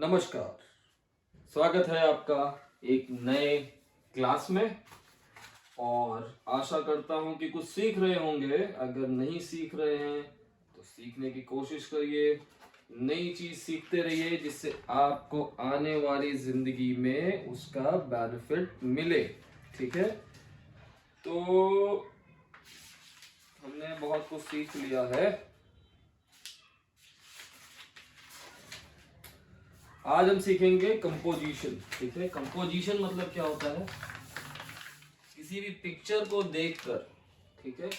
नमस्कार। स्वागत है आपका एक नए क्लास में। और आशा करता हूं कि कुछ सीख रहे होंगे। अगर नहीं सीख रहे हैं तो सीखने की कोशिश करिए, नई चीज सीखते रहिए जिससे आपको आने वाली जिंदगी में उसका बेनिफिट मिले। ठीक है, तो हमने बहुत कुछ सीख लिया है। आज हम सीखेंगे कंपोजिशन। ठीक है, कंपोजिशन मतलब क्या होता है? किसी भी पिक्चर को देखकर, ठीक है,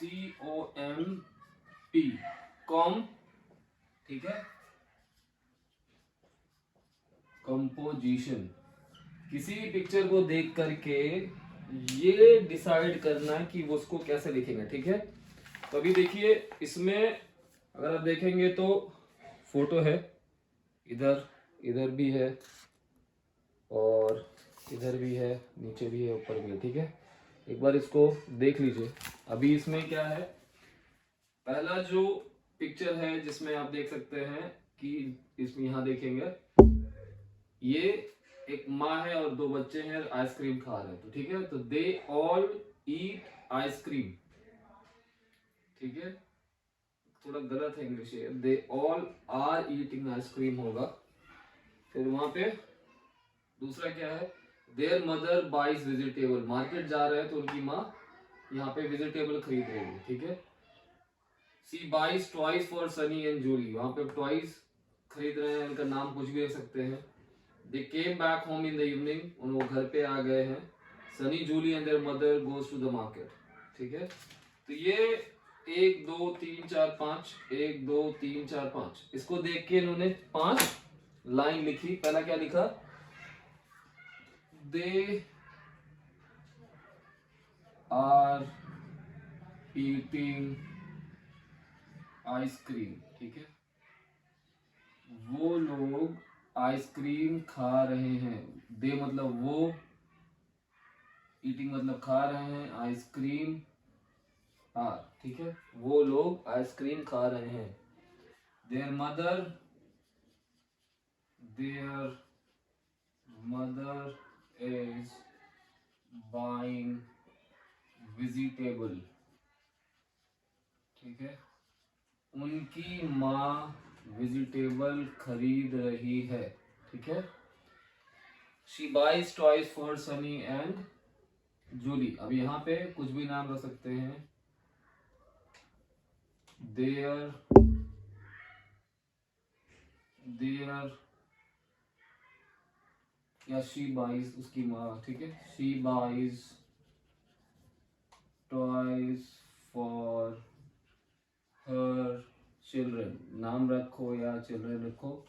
COMP, कॉम, ठीक है, कंपोजिशन। किसी भी पिक्चर को देख करके ये डिसाइड करना है कि वो उसको कैसे लिखेंगे। ठीक है, तो अभी देखिए, इसमें अगर आप देखेंगे तो फोटो है, इधर इधर भी है और इधर भी है, नीचे भी है, ऊपर भी है। ठीक है, एक बार इसको देख लीजिए। अभी इसमें क्या है, पहला जो पिक्चर है जिसमें आप देख सकते हैं कि इसमें यहाँ देखेंगे, ये एक माँ है और दो बच्चे हैं, आइसक्रीम खा रहे हैं। तो ठीक है, तो दे ऑल ईट आइसक्रीम। ठीक है, थोड़ा गलत है English, they all are eating ice cream होगा। फिर वहां पे दूसरा क्या है, their mother buys vegetable. Market जा रहे हैं तो उनकी माँ यहाँ पे वेजिटेबल खरीद रही है। ठीक है, C buys toys for Sunny and Julie. वहां पे टॉयज खरीद रहे हैं, उनका नाम कुछ भी रख सकते हैं। They came back home in the evening, उन वो घर पे आ गए हैं। Sunny, Julie and their mother goes to the market. ठीक है, तो ये 1 2 3 4 5, 1 2 3 4 5, इसको देख के इन्होंने 5 लाइन लिखी। पहला क्या लिखा, दे आर ईटिंग आइसक्रीम। ठीक है, वो लोग आइसक्रीम खा रहे हैं। दे मतलब वो, ईटिंग मतलब खा रहे हैं, आइसक्रीम आर। ठीक है, वो लोग आइसक्रीम खा रहे हैं। There mother, there mother is buying vegetable. ठीक है, उनकी माँ वेजिटेबल खरीद रही है। ठीक है, she buys toys for Sunny and Julie. अब यहाँ पे कुछ भी नाम रख सकते हैं। देयर देयर या शी बाइज, उसकी माँ। ठीक है, she buys toys for her children. नाम रखो या चिल्ड्रन रखो।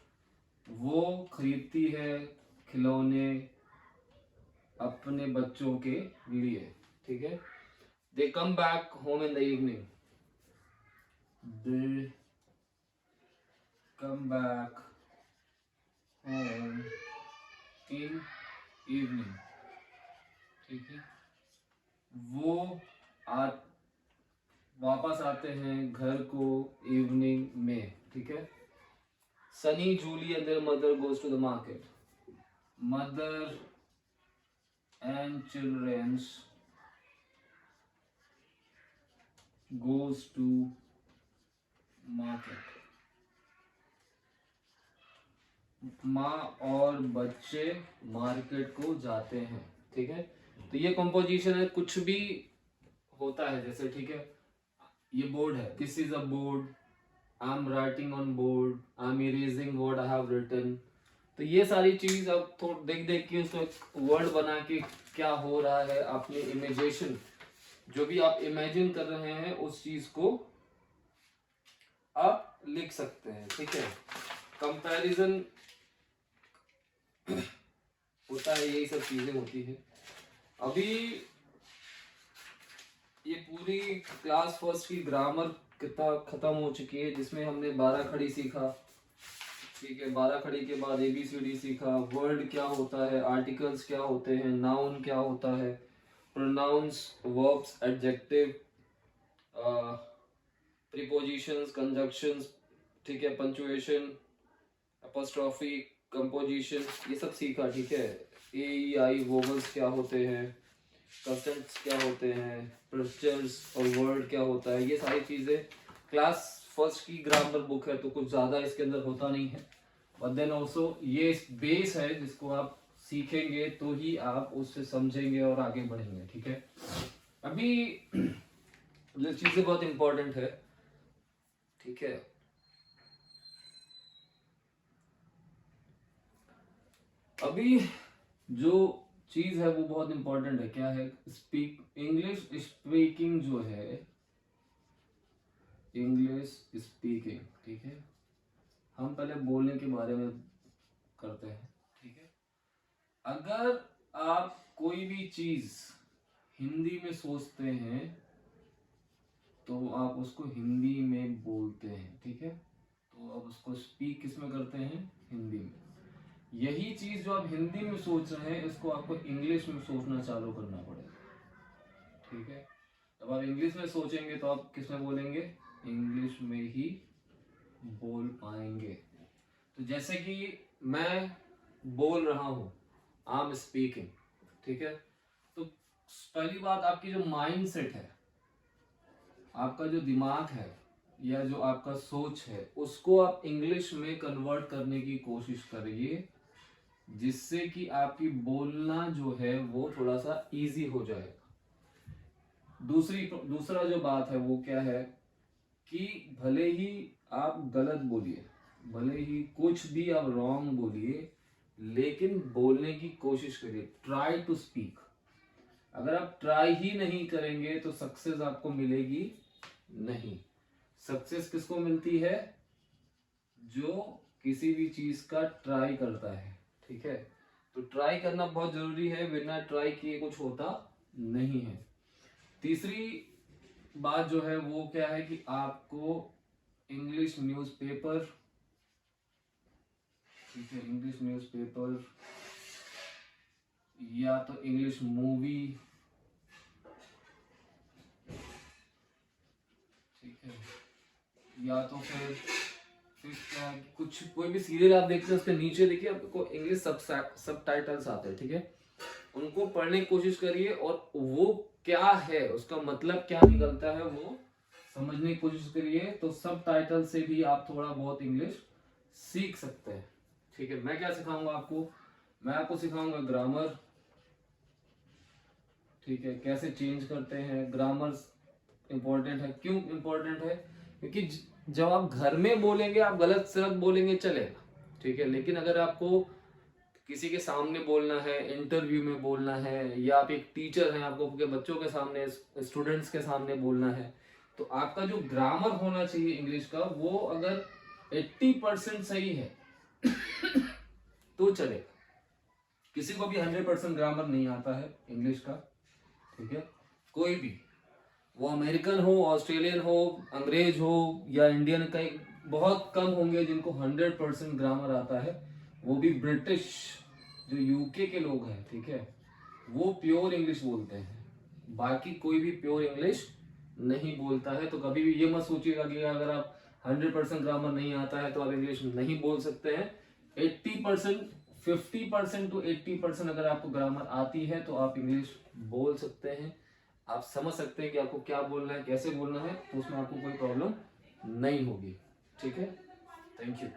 वो खरीदती है खिलौने अपने बच्चों के लिए। ठीक है, they come back home in the evening. They come back home in evening. ठीक है, वो आ वापस आते हैं घर को इवनिंग में। ठीक है, Sunny, Julie and their mother goes to the market. Mother and childrens goes to market. माँ और बच्चे मार्केट को जाते हैं। ठीक है, तो ये कंपोजिशन है, कुछ भी होता है जैसे। ठीक है, ये बोर्ड है, this is a board, I am writing on board, I am erasing what I have written. तो ये सारी चीज अब थोड़ा देख देख के उसको एक वर्ड बना के क्या हो रहा है, अपने इमेजिनेशन, जो भी आप इमेजिन कर रहे हैं उस चीज को आप लिख सकते हैं। ठीक है, कंपैरिजन होता है, यही सब चीजें होती है। अभी ये पूरी क्लास फर्स्ट की ग्रामर किताब खत्म हो चुकी है, जिसमें हमने 12 खड़ी सीखा। ठीक है, 12 खड़ी के बाद ABCD सीखा, वर्ड क्या होता है, आर्टिकल्स क्या होते हैं, नाउन क्या होता है, pronouns, verbs, adjective, prepositions, conjunctions. ठीक है, पंचुएशन, अपोस्ट्रॉफी, कंपोजिशन, ये सब सीखा, ठीक है। ए ई आई वोवल्स क्या होते हैं, कंसोनेंट्स क्या होते हैं, प्रेस्चर्स और वर्ड क्या होता है, ये सारी चीजें क्लास फर्स्ट की ग्रामर बुक है, तो कुछ ज्यादा इसके अंदर होता नहीं है। बट देन ऑल्सो ये बेस है जिसको आप सीखेंगे तो ही आप उससे समझेंगे और आगे बढ़ेंगे, ठीक है। अभी ये चीजें बहुत इंपॉर्टेंट है, ठीक है। अभी जो चीज है वो बहुत इंपॉर्टेंट है, क्या है, इंग्लिश स्पीकिंग जो है, इंग्लिश स्पीकिंग, ठीक है। हम पहले बोलने के बारे में करते हैं, ठीक है। अगर आप कोई भी चीज हिंदी में सोचते हैं तो आप उसको हिंदी में बोलते हैं, ठीक है। तो आप उसको स्पीक किस में करते हैं, हिंदी में। यही चीज जो आप हिंदी में सोच रहे हैं इसको आपको इंग्लिश में सोचना चालू करना पड़ेगा, ठीक है। जब आप इंग्लिश में सोचेंगे तो आप किस में बोलेंगे, इंग्लिश में ही बोल पाएंगे। तो जैसे कि मैं बोल रहा हूं, आई एम स्पीकिंग, ठीक है। तो पहली बात, आपकी जो माइंड सेट है, आपका जो दिमाग है या जो आपका सोच है, उसको आप इंग्लिश में कन्वर्ट करने की कोशिश करिए, जिससे कि आपकी बोलना जो है वो थोड़ा सा इजी हो जाएगा। दूसरा जो बात है वो क्या है कि भले ही आप गलत बोलिए, भले ही कुछ भी आप रॉन्ग बोलिए, लेकिन बोलने की कोशिश करिए, ट्राई टू स्पीक। अगर आप ट्राई ही नहीं करेंगे तो सक्सेस आपको मिलेगी नहीं। सक्सेस किसको मिलती है, जो किसी भी चीज का ट्राई करता है, ठीक है। तो ट्राई करना बहुत जरूरी है, बिना ट्राई किए कुछ होता नहीं है। तीसरी बात जो है वो क्या है कि आपको इंग्लिश न्यूज़पेपर, ठीक है, इंग्लिश न्यूज़पेपर या तो इंग्लिश मूवी, ठीक है, या तो फिर क्या है, कुछ कोई भी सीरियल आप देखते हैं उसके नीचे देखिए आपको इंग्लिश सब टाइटल्स आते हैं, ठीक है। उनको पढ़ने की कोशिश करिए और वो क्या है, उसका मतलब क्या निकलता है वो समझने की कोशिश करिए। तो सब टाइटल से भी आप थोड़ा बहुत इंग्लिश सीख सकते हैं, ठीक है। मैं क्या सिखाऊंगा आपको, मैं आपको सिखाऊंगा ग्रामर, ठीक है, कैसे चेंज करते हैं। ग्रामर इंपॉर्टेंट है, क्यों इंपॉर्टेंट है, क्योंकि जब आप घर में बोलेंगे आप गलत सलत बोलेंगे चलेगा, ठीक है। लेकिन अगर आपको किसी के सामने बोलना है, इंटरव्यू में बोलना है, या आप एक टीचर हैं, आपको आपके बच्चों के सामने, स्टूडेंट्स के सामने बोलना है, तो आपका जो ग्रामर होना चाहिए इंग्लिश का, वो अगर 80% सही है तो चलेगा। किसी को भी 100% ग्रामर नहीं आता है इंग्लिश का, ठीक है। कोई भी, वो अमेरिकन हो, ऑस्ट्रेलियन हो, अंग्रेज हो या इंडियन, का बहुत कम होंगे जिनको 100% ग्रामर आता है। वो भी ब्रिटिश जो यूके के लोग हैं, ठीक है, वो प्योर इंग्लिश बोलते हैं, बाकी कोई भी प्योर इंग्लिश नहीं बोलता है। तो कभी भी ये मत सोचिएगा कि अगर आप 100% ग्रामर नहीं आता है तो आप इंग्लिश नहीं बोल सकते हैं। 80%, 50% टू 80% अगर आपको ग्रामर आती है तो आप इंग्लिश बोल सकते हैं, आप समझ सकते हैं कि आपको क्या बोलना है, कैसे बोलना है, तो उसमें आपको कोई प्रॉब्लम नहीं होगी, ठीक है। Thank you.